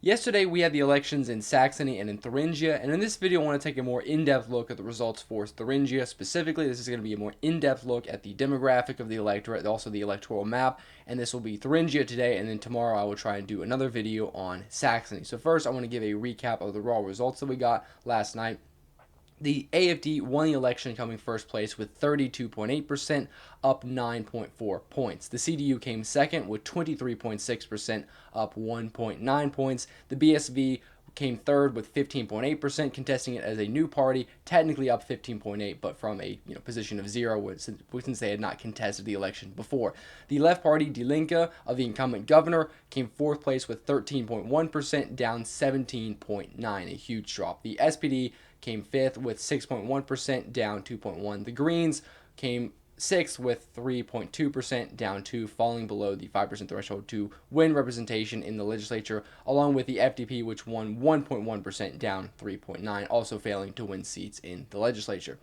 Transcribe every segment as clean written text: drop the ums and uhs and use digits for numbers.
Yesterday, we had the elections in Saxony and in Thuringia, and in this video, I want to take a more in-depth look at the results for Thuringia. Specifically, this is going to be a more in-depth look at the demographic of the electorate, also the electoral map, and this will be Thuringia today, and then tomorrow I will try and do another video on Saxony. So first, I want to give a recap of the raw results that we got last night. The AFD won the election, coming first place with 32.8%, up 9.4 points. The CDU came second with 23.6%, up 1.9 points. The BSV came third with 15.8%, contesting it as a new party, technically up 15.8, but from a position of zero since they had not contested the election before. The left party, Die Linke, of the incumbent governor, came fourth place with 13.1%, down 17.9, a huge drop. The SPD came fifth with 6.1%, down 2.1. The Greens came sixth with 3.2%, down 2, falling below the 5% threshold to win representation in the legislature, along with the FDP, which won 1.1%, down 3.9, also failing to win seats in the legislature.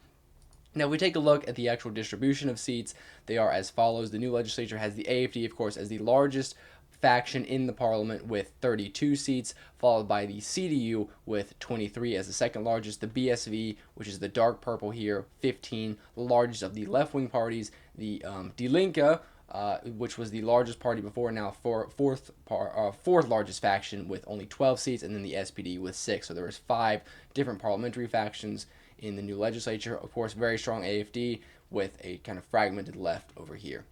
Now, if we take a look at the actual distribution of seats, they are as follows. The new legislature has the AFD, of course, as the largest faction in the parliament with 32 seats, followed by the CDU with 23 as the second largest, the BSV, which is the dark purple here, 15, the largest of the left-wing parties, the Die Linke, which was the largest party before, now fourth largest faction with only 12 seats, and then the SPD with 6. So there was 5 different parliamentary factions in the new legislature. Of course, very strong AFD with a kind of fragmented left over here.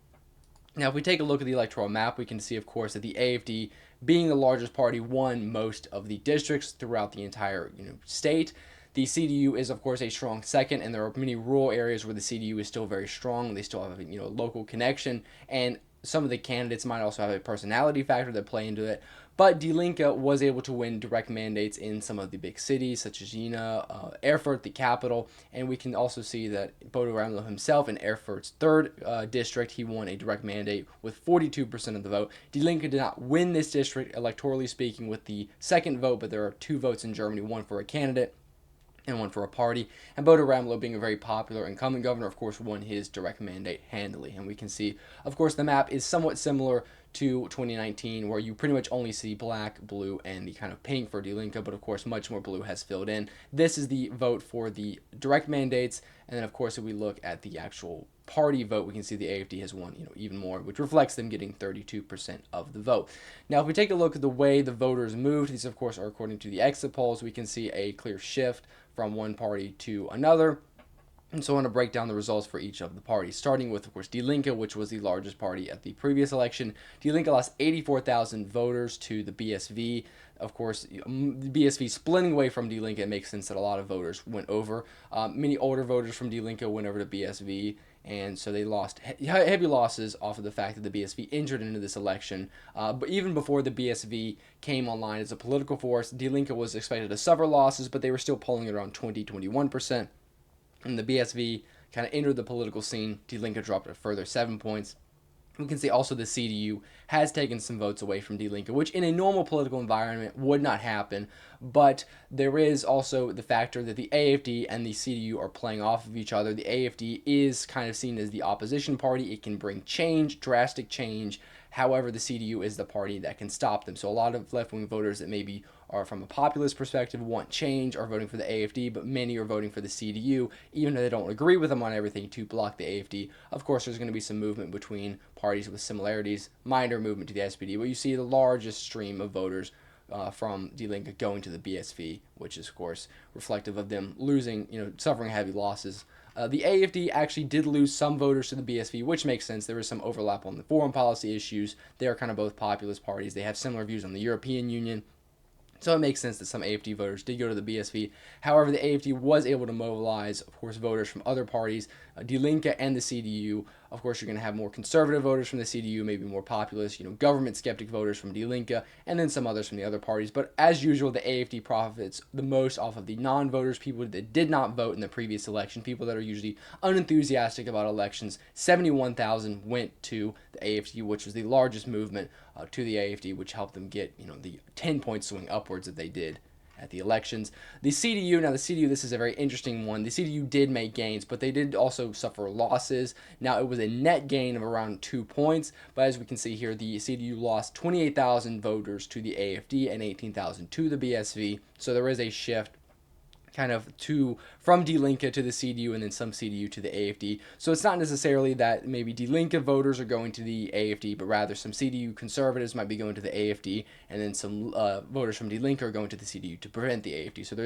Now, if we take a look at the electoral map, we can see, of course, that the AFD, being the largest party, won most of the districts throughout the entire state. The CDU is, of course, a strong second, and there are many rural areas where the CDU is still very strong. They still have a local connection, and some of the candidates might also have a personality factor that play into it. But Die Linke was able to win direct mandates in some of the big cities, such as Jena, Erfurt, the capital, and we can also see that Bodo Ramelow himself in Erfurt's third district, he won a direct mandate with 42% of the vote. Die Linke did not win this district, electorally speaking, with the second vote, but there are 2 votes in Germany, one for a candidate and one for a party. And Bodo Ramelow, being a very popular incumbent governor, of course, won his direct mandate handily. And we can see, of course, the map is somewhat similar to 2019, where you pretty much only see black, blue, and the kind of pink for Die Linke, but of course much more blue has filled in. This is the vote for the direct mandates, and then of course if we look at the actual party vote, we can see the AFD has won even more, which reflects them getting 32% of the vote. Now, if we take a look at the way the voters moved, these of course are according to the exit polls, we can see a clear shift from one party to another. And so I want to break down the results for each of the parties, starting with, of course, Die Linke, which was the largest party at the previous election. Die Linke lost 84,000 voters to the BSV. Of course, the BSV splitting away from Die Linke, it makes sense that a lot of voters went over. Many older voters from Die Linke went over to BSV, and so they lost heavy losses off of the fact that the BSV entered into this election. But even before the BSV came online as a political force, Die Linke was expected to suffer losses, but they were still polling at around 20-21%. And the BSV kind of entered the political scene. Die Linke dropped a further 7 points. We can see also the CDU has taken some votes away from Die Linke, which in a normal political environment would not happen. But there is also the factor that the AFD and the CDU are playing off of each other. The AFD is kind of seen as the opposition party. It can bring change, drastic change. However, the CDU is the party that can stop them. So a lot of left-wing voters that maybe are from a populist perspective, want change, are voting for the AFD, but many are voting for the CDU, even though they don't agree with them on everything, to block the AFD. Of course, there's going to be some movement between parties with similarities, minor movement to the SPD, but you see the largest stream of voters from Die Linke going to the BSV, which is, of course, reflective of them losing, suffering heavy losses. The AFD actually did lose some voters to the BSV, which makes sense. There was some overlap on the foreign policy issues. They are kind of both populist parties. They have similar views on the European Union. So it makes sense that some AFD voters did go to the BSV. However, the AFD was able to mobilize, of course, voters from other parties, Die Linke and the CDU. Of course, you're going to have more conservative voters from the CDU, maybe more populist, government skeptic voters from Die Linke, and then some others from the other parties. But as usual, the AFD profits the most off of the non-voters, people that did not vote in the previous election, people that are usually unenthusiastic about elections. 71,000 went to the AFD, which was the largest movement to the AFD, which helped them get, the 10-point swing upwards that they did. at the elections. The CDU, now the CDU, this is a very interesting one. The CDU did make gains, but they did also suffer losses. Now it was a net gain of around 2 points, but as we can see here, the CDU lost 28,000 voters to the AFD and 18,000 to the BSV. So there is a shift kind of from Die Linke to the CDU and then some CDU to the AFD. So it's not necessarily that maybe Die Linke voters are going to the AFD, but rather some CDU conservatives might be going to the AFD, and then some voters from Die Linke are going to the CDU to prevent the AFD. So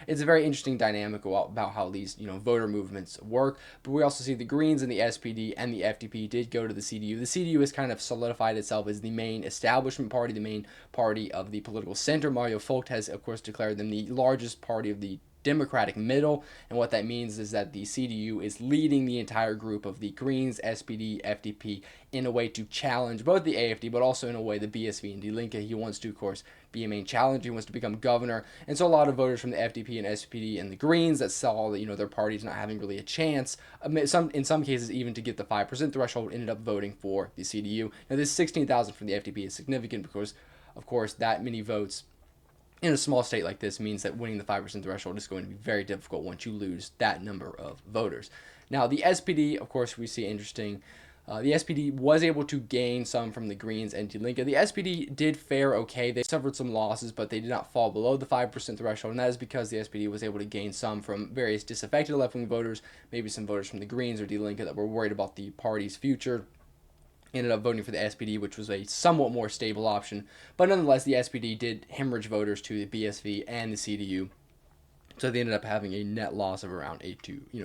it's a very interesting dynamic about how these voter movements work. But we also see the Greens and the SPD and the FDP did go to the CDU. The CDU has kind of solidified itself as the main establishment party, the main party of the political center. Mario Vogt has, of course, declared them the largest party of the Democratic middle, and what that means is that the CDU is leading the entire group of the Greens, SPD, FDP in a way to challenge both the AFD, but also in a way the BSV and Die Linke. He wants to, of course, be a main challenger. He wants to become governor, and so a lot of voters from the FDP and SPD and the Greens that saw that their parties not having really a chance, in some cases even to get the 5% threshold, ended up voting for the CDU. Now this 16,000 from the FDP is significant because, of course, that many votes in a small state like this means that winning the 5% threshold is going to be very difficult once you lose that number of voters. Now, the SPD, of course, we see interesting. The SPD was able to gain some from the Greens and Die Linke. The SPD did fare okay. They suffered some losses, but they did not fall below the 5% threshold, and that is because the SPD was able to gain some from various disaffected left-wing voters, maybe some voters from the Greens or Die Linke that were worried about the party's future. Ended up voting for the SPD, which was a somewhat more stable option. But nonetheless, the SPD did hemorrhage voters to the BSV and the CDU. So they ended up having a net loss of around a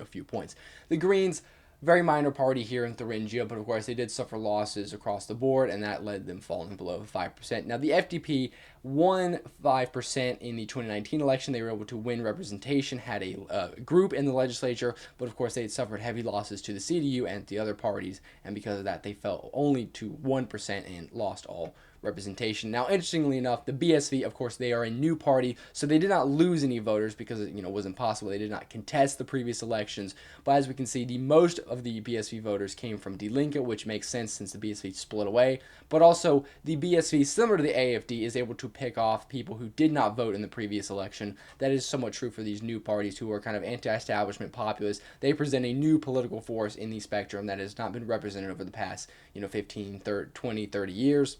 few points. The Greens, very minor party here in Thuringia, but of course they did suffer losses across the board, and that led them falling below 5%. Now the FDP won 5% in the 2019 election. They were able to win representation, had a group in the legislature, but of course they had suffered heavy losses to the CDU and the other parties, and because of that they fell only to 1% and lost all representation. Now, interestingly enough, the BSV, of course, they are a new party, so they did not lose any voters because it was impossible. They did not contest the previous elections. But as we can see, the most of the BSV voters came from Die Linke, which makes sense since the BSV split away. But also, the BSV, similar to the AFD, is able to pick off people who did not vote in the previous election. That is somewhat true for these new parties who are kind of anti-establishment populists. They present a new political force in the spectrum that has not been represented over the past 15, 30, 20, 30 years.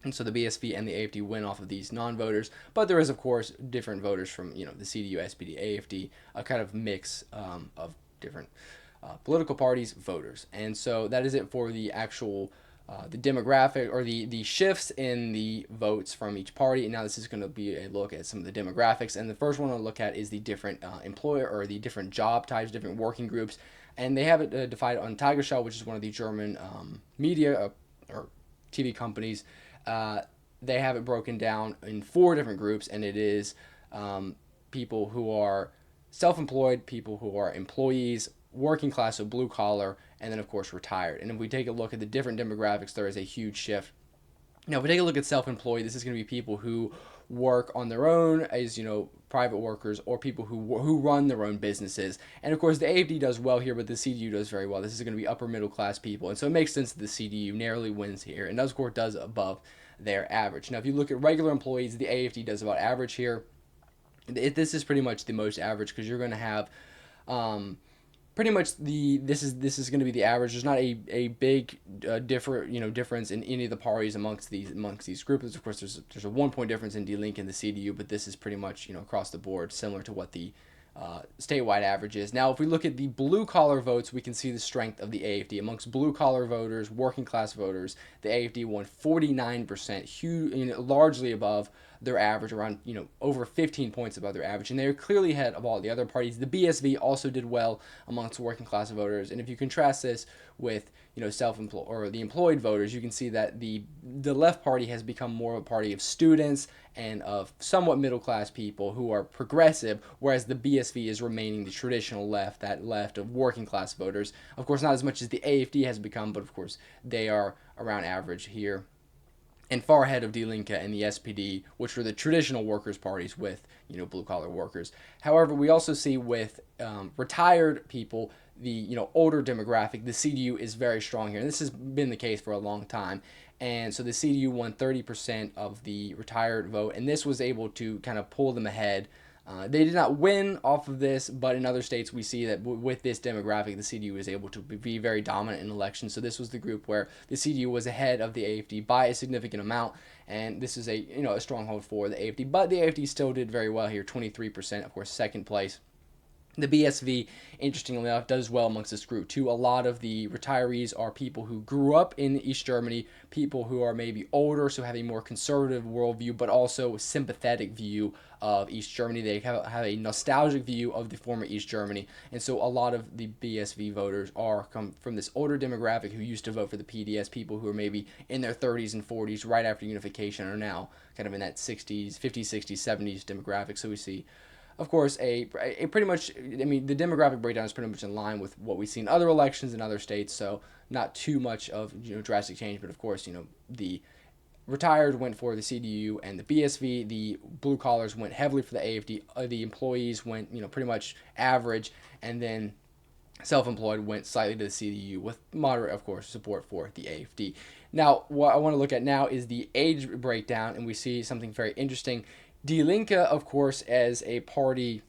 And so the BSV and the AFD win off of these non-voters, but there is, of course, different voters from the CDU, SPD, AFD, a kind of mix of different political parties' voters. And so that is it for the actual the demographic or the shifts in the votes from each party. And now this is going to be a look at some of the demographics. And the first one I'll look at is the different employer or the different job types, different working groups. And they have it divided on Tagesschau, which is one of the German media or TV companies. They have it broken down in 4 different groups, and it is people who are self-employed, people who are employees, working class, so blue collar, and then of course retired. And if we take a look at the different demographics, there is a huge shift. Now, if we take a look at self-employed, this is going to be people who work on their own as private workers, or people who run their own businesses. And of course the AFD does well here, but the CDU does very well. This is going to be upper middle class people, and so it makes sense that the CDU narrowly wins here, and of course does above their average. Now if you look at regular employees, the AFD does about average here. This is pretty much the most average, because you're going to have pretty much this is going to be the average. There's not a big difference in any of the parties amongst these groups. Of course, there's a 1 point difference in Die Linke and the CDU, but this is pretty much across the board similar to what the statewide average is. Now, if we look at the blue collar votes, we can see the strength of the AFD amongst blue collar voters, working class voters. The AFD won 49%, huge, largely above their average, around over 15 points above their average, and they are clearly ahead of all the other parties. The BSV also did well amongst working class voters, and if you contrast this with self-employed or the employed voters, you can see that the left party has become more of a party of students and of somewhat middle class people who are progressive, whereas the BSV is remaining the traditional left, that left of working class voters. Of course, not as much as the AFD has become, but of course they are around average here, and far ahead of Die Linke and the SPD, which were the traditional workers' parties with blue-collar workers. However, we also see with retired people, the older demographic, the CDU is very strong here, and this has been the case for a long time. And so the CDU won 30% of the retired vote, and this was able to kind of pull them ahead. They did not win off of this, but in other states we see that with this demographic, the CDU is able to be very dominant in elections. So this was the group where the CDU was ahead of the AFD by a significant amount, and this is a stronghold for the AFD. But the AFD still did very well here, 23%, of course, second place. The BSV, interestingly enough, does well amongst this group too. A lot of the retirees are people who grew up in East Germany, people who are maybe older, so have a more conservative worldview, but also a sympathetic view of East Germany. They have a nostalgic view of the former East Germany, and so a lot of the BSV voters come from this older demographic who used to vote for the PDS. People who are maybe in their 30s and 40s right after unification are now kind of in that 60s, 50s, 60s, 70s demographic. So we see, of course, a pretty much, I mean, the demographic breakdown is pretty much in line with what we see in other elections in other states, so not too much of drastic change. But of course, the retired went for the CDU and the BSV. The blue collars went heavily for the AFD. The employees went pretty much average, and then self-employed went slightly to the CDU with moderate, of course, support for the AFD. Now, what I want to look at now is the age breakdown, and we see something very interesting. Die Linke, of course, as a party,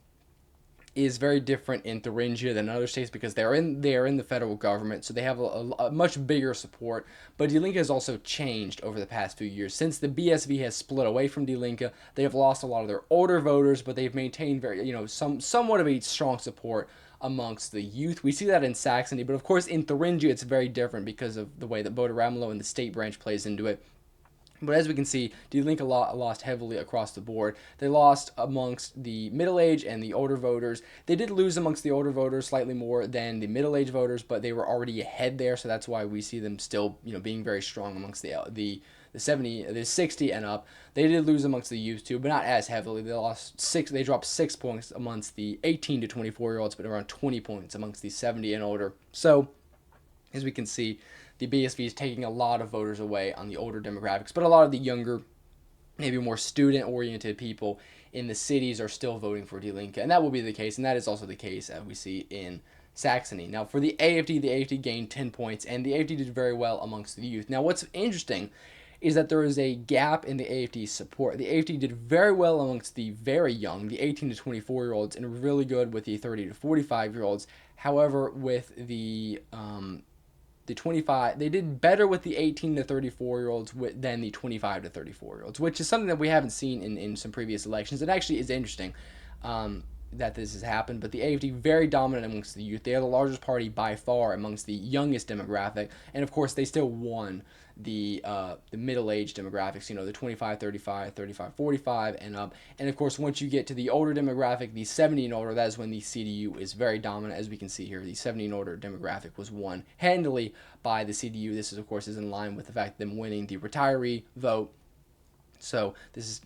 is very different in Thuringia than other states because they are in the federal government, so they have a much bigger support. But Die Linke has also changed over the past few years. Since the BSV has split away from Die Linke, they have lost a lot of their older voters, but they've maintained somewhat of a strong support amongst the youth. We see that in Saxony, but of course in Thuringia it's very different because of the way that Bodo Ramelow and the state branch plays into it. But as we can see, Die Linke lost heavily across the board. They lost amongst the middle-aged and the older voters. They did lose amongst the older voters slightly more than the middle-aged voters, but they were already ahead there, so that's why we see them still, being very strong amongst the 60 and up. They did lose amongst the youth too, but not as heavily. They dropped 6 points amongst the 18 to 24-year-olds, but around 20 points amongst the 70 and older. So, as we can see, the BSV is taking a lot of voters away on the older demographics, but a lot of the younger, maybe more student-oriented people in the cities are still voting for Die Linke, and that will be the case, and that is also the case as we see in Saxony. Now, for the AFD gained 10 points, and the AFD did very well amongst the youth. Now, what's interesting is that there is a gap in the AFD support. The AFD did very well amongst the very young, the 18 to 24-year-olds, and really good with the 30 to 45-year-olds. However, with the 25, they did better with the 18 to 34-year-olds than the 25 to 34-year-olds, which is something that we haven't seen in some previous elections. It actually is interesting that this has happened, but the AFD very dominant amongst the youth. They are the largest party by far amongst the youngest demographic, and of course they still won the middle-aged demographics, the 25, 35, 35, 45 and up. And of course, once you get to the older demographic, the 70 and older, that is when the CDU is very dominant. As we can see here, the 70 and older demographic was won handily by the CDU. This is, of course, in line with the fact of them winning the retiree vote. So this is,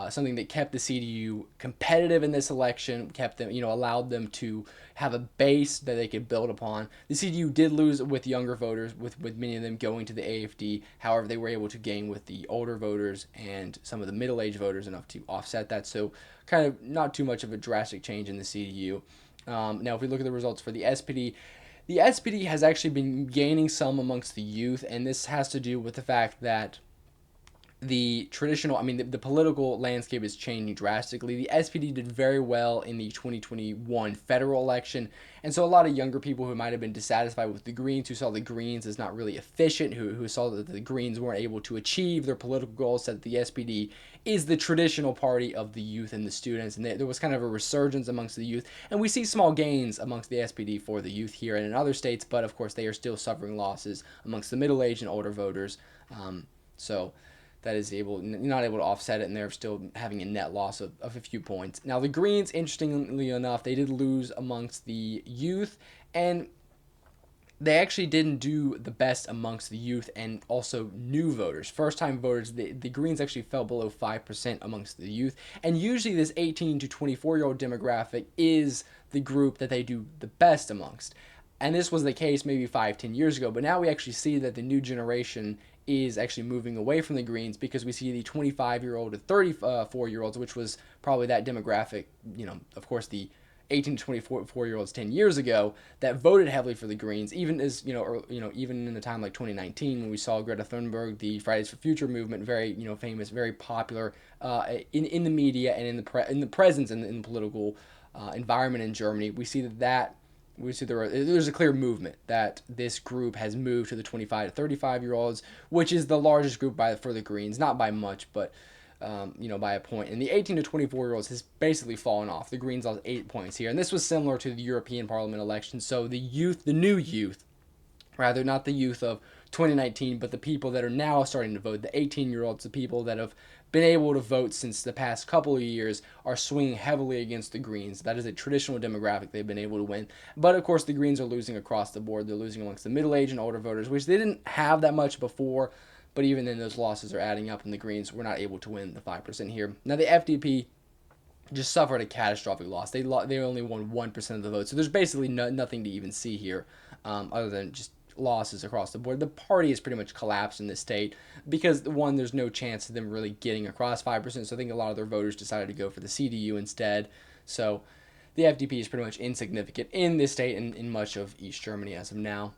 something that kept the CDU competitive in this election, kept them, allowed them to have a base that they could build upon. The CDU did lose with younger voters, with many of them going to the AFD. However, they were able to gain with the older voters and some of the middle-aged voters enough to offset that. So kind of not too much of a drastic change in the CDU. Now, if we look at the results for the SPD has actually been gaining some amongst the youth, and this has to do with the fact that the political landscape is changing drastically. The SPD did very well in the 2021 federal election, and so a lot of younger people who might have been dissatisfied with the Greens, who saw the Greens as not really efficient, who saw that the Greens weren't able to achieve their political goals, said that the SPD is the traditional party of the youth and the students, and there was kind of a resurgence amongst the youth, and we see small gains amongst the SPD for the youth here and in other states, but of course they are still suffering losses amongst the middle-aged and older voters. So that is not able to offset it, and they're still having a net loss of a few points. Now, the Greens, interestingly enough, they did lose amongst the youth, and they actually didn't do the best amongst the youth and also new voters. First-time voters, the Greens actually fell below 5% amongst the youth, and usually this 18 to 24-year-old demographic is the group that they do the best amongst. And this was the case maybe 5-10 years ago, but now we actually see that the new generation is actually moving away from the Greens because we see the 25-year-old to 34-year-olds, which was probably that demographic. Of course, the 18 to 24-year-olds 10 years ago that voted heavily for the Greens, even as even in the time like 2019 when we saw Greta Thunberg, the Fridays for Future movement, very famous, very popular in the media and in the presence in the political environment in Germany. We see there's a clear movement that this group has moved to the 25 to 35-year-olds, which is the largest group for the Greens, not by much, but by a point. And the 18 to 24-year-olds has basically fallen off. The Greens lost 8 points here, and this was similar to the European Parliament election. So the new youth, rather not the youth of 2019, but the people that are now starting to vote, the 18-year-olds, the people that have been able to vote since the past couple of years, are swinging heavily against the Greens. That is a traditional demographic they've been able to win. But of course, the Greens are losing across the board. They're losing amongst the middle-aged and older voters, which they didn't have that much before. But even then, those losses are adding up, and the Greens were not able to win the 5% here. Now, the FDP just suffered a catastrophic loss. They only won 1% of the vote. So there's basically nothing to even see here other than just losses across the board. The party has pretty much collapsed in this state because, one, there's no chance of them really getting across 5%. So I think a lot of their voters decided to go for the CDU instead. So the FDP is pretty much insignificant in this state and in much of East Germany as of now.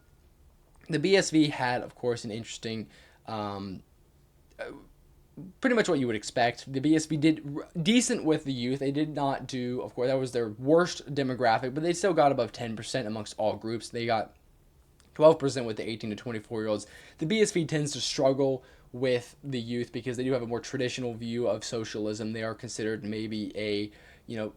The BSV had, of course, an interesting pretty much what you would expect. The BSV did decent with the youth. They did not do, of course, that was their worst demographic, but they still got above 10% amongst all groups. They got 12% with the 18 to 24-year-olds. The BSV tends to struggle with the youth because they do have a more traditional view of socialism. They are considered maybe a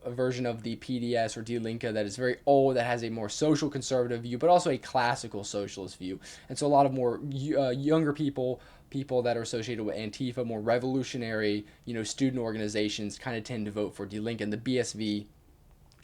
version of the PDS or Die Linke that is very old, that has a more social conservative view, but also a classical socialist view. And so a lot of more younger people that are associated with Antifa, more revolutionary, student organizations kind of tend to vote for Die Linke. And the BSV,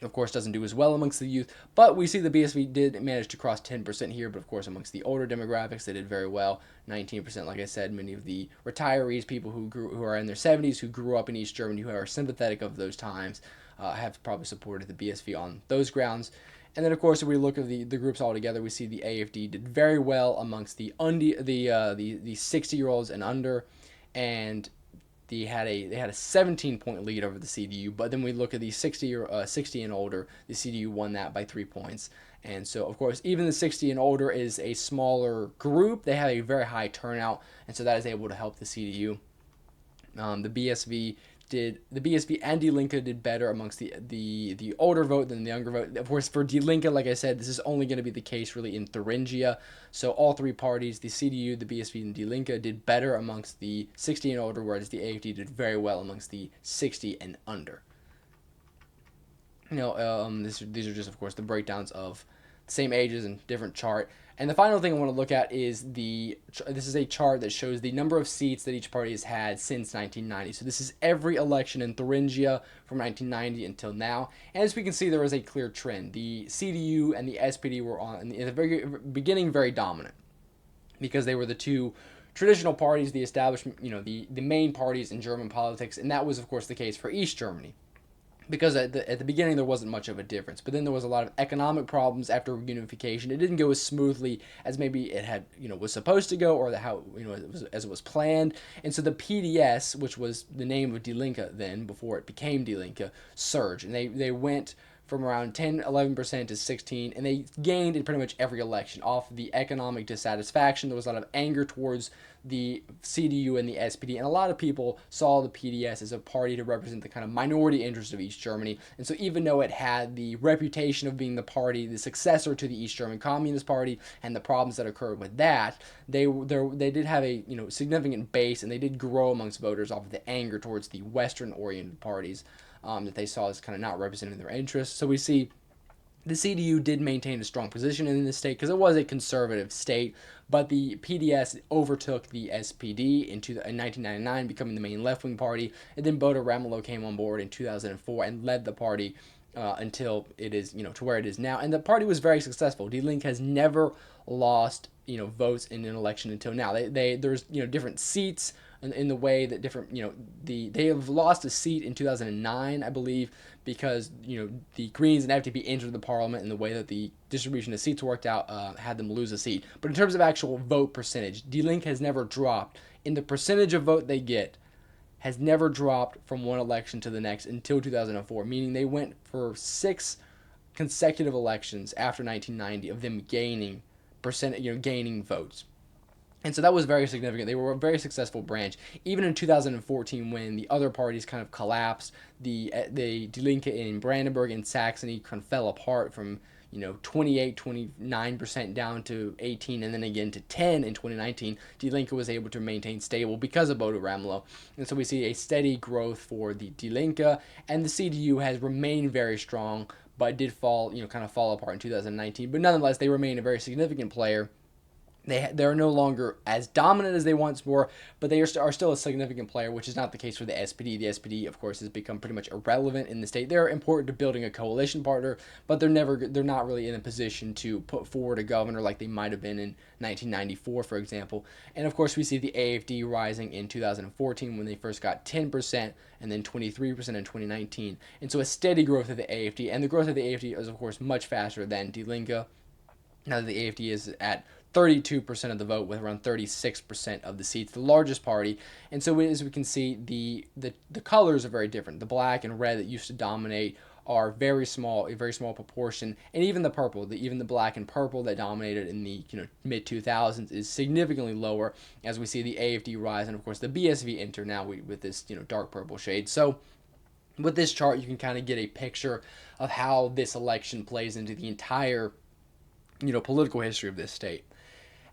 of course, doesn't do as well amongst the youth, but we see the BSV did manage to cross 10% here, but of course amongst the older demographics they did very well, 19%. Like I said, many of the retirees, people who are in their 70s, who grew up in East Germany, who are sympathetic of those times, have probably supported the BSV on those grounds. And then, of course, if we look at the groups all together, we see the AFD did very well amongst the 60-year-olds and under, and they had a 17-point lead over the CDU. But then we look at the 60 and older, the CDU won that by 3 points. And so, of course, even the 60 and older is a smaller group. They have a very high turnout, and so that is able to help the CDU. The BSV and Die Linke did better amongst the older vote than the younger vote. Of course, for Die Linke, like I said, this is only going to be the case really in Thuringia. So all three parties, the CDU, the BSV, and Die Linke, did better amongst the 60 and older, whereas the AFD did very well amongst the 60 and under. These are just, of course, the breakdowns of the same ages and different chart. And the final thing I want to look at is this is a chart that shows the number of seats that each party has had since 1990. So this is every election in Thuringia from 1990 until now. And as we can see, there is a clear trend. The CDU and the SPD were in the very beginning very dominant because they were the two traditional parties, the establishment, the main parties in German politics. And that was, of course, the case for East Germany, because at the beginning there wasn't much of a difference. But then there was a lot of economic problems after reunification. It didn't go as smoothly as maybe it had was supposed to go, or as it was planned. And so the PDS, which was the name of Die Linke then before it became Die Linke, surged, and they went from around 10-11% to 16%, and they gained in pretty much every election off of the economic dissatisfaction. There was a lot of anger towards the CDU and the SPD, and a lot of people saw the PDS as a party to represent the kind of minority interest of East Germany. And so even though it had the reputation of being the party, the successor to the East German Communist Party, and the problems that occurred with that, they did have a significant base, and they did grow amongst voters off of the anger towards the Western-oriented parties that they saw as kind of not representing their interests. So we see the CDU did maintain a strong position in the state because it was a conservative state, but the PDS overtook the SPD in 1999, becoming the main left-wing party, and then Bodo Ramelow came on board in 2004 and led the party until it is, to where it is now. And the party was very successful. Die Linke has never lost, votes in an election until now. There's, different seats in the way that different, they have lost a seat in 2009, I believe, because, the Greens and FDP entered the parliament, and the way that the distribution of seats worked out had them lose a seat. But in terms of actual vote percentage, Die Linke has never dropped in the percentage of vote they get, has never dropped from one election to the next until 2004, meaning they went for 6 consecutive elections after 1990 of them gaining gaining votes. And so that was very significant. They were a very successful branch. Even in 2014, when the other parties kind of collapsed, the Die Linke in Brandenburg and Saxony kind of fell apart from 28, 29% down to 18, and then again to 10 in 2019. Die Linke was able to maintain stable because of Bodo Ramelow. And so we see a steady growth for the Die Linke, and the CDU has remained very strong, but did fall, kind of fall apart in 2019. But nonetheless, they remain a very significant player. They're no longer as dominant as they once were, but they are still a significant player, which is not the case for the SPD. The SPD, of course, has become pretty much irrelevant in the state. They're important to building a coalition partner, but they're not really in a position to put forward a governor like they might have been in 1994, for example. And of course, we see the AFD rising in 2014 when they first got 10% and then 23% in 2019. And so a steady growth of the AFD, and the growth of the AFD is, of course, much faster than Die Linke. Now that the AFD is at 32% of the vote with around 36% of the seats, the largest party. And so as we can see, the colors are very different. The black and red that used to dominate are very small, a very small proportion, and even the purple, even the black and purple that dominated in the mid 2000s is significantly lower as we see the AFD rise, and of course the BSV enter now with this dark purple shade. So with this chart, you can kind of get a picture of how this election plays into the entire political history of this state.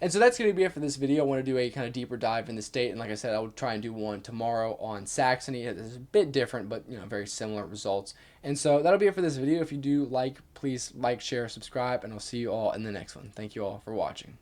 And so that's going to be it for this video. I want to do a kind of deeper dive in the state, and like I said, I will try and do one tomorrow on Saxony. It's a bit different, but very similar results. And so that'll be it for this video. If you do like, please like, share, subscribe, and I'll see you all in the next one. Thank you all for watching.